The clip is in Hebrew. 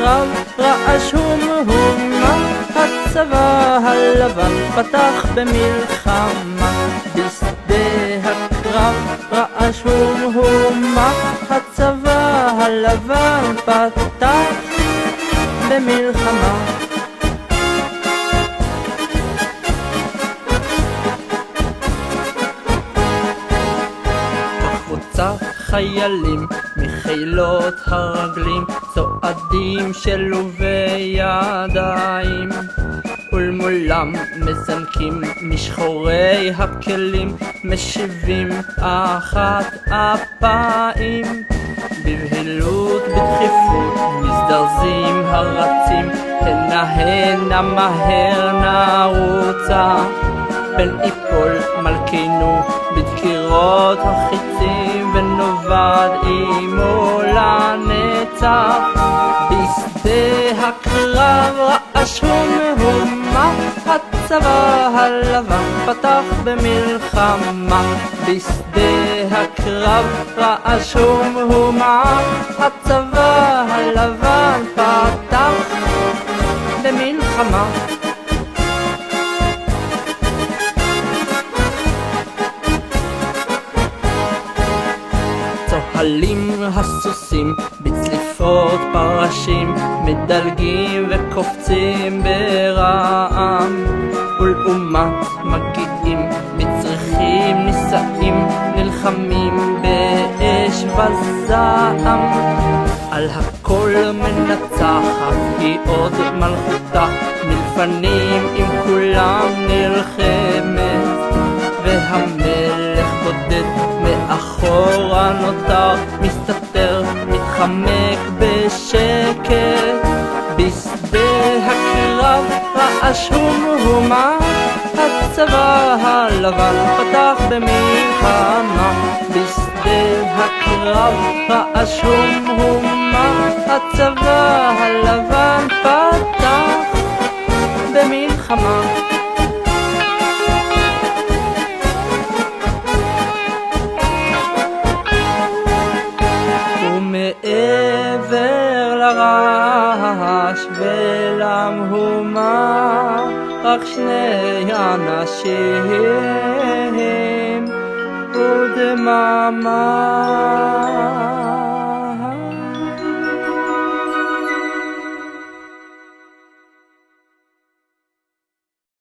הקרב רעש ומהומה, הצבא הלבן פתח במלחמה. בשדה הקרב רעש ומהומה, הצבא הלבן פתח במלחמה. חיילים מחילות הרגלים, צועדים שלובי ידיים, ולמולם מזנקים משחורי הכלים, משיבים אחת אפיים. בבהילות בדחיפות מזדרזים הרצים, הנה הנה מהר נרוצה, פן יפול מלכנו בדקירות החיצים, ונאבד עמו לנצח. בשדה הקרב רעש ומהומה, הצבא הלבן פתח במלחמה. בשדה הקרב רעש ומהומה, הצבא הלבן פתח במלחמה. צוהלים הסוסים בצליפות פרשים, מדלגים וקופצים ברעם, ולעומת מגיעים בצריחים נישאים, נלחמים באש וזעם. על הכל מנצחת היא עוד מלכותה, מלפנים עם כולם נלחמת, והמלך בודד מאחורה נותר, מסתתר, מתחמק בשקט. בשדה הקרב רעש ומהומה, הצבא הלבן פתח במלחמה. בשדה הקרב רעש ומהומה, הצבא הלבן פתח במלחמה. מעבר לרעש ולמהומה, רק שני אנשים ודממה.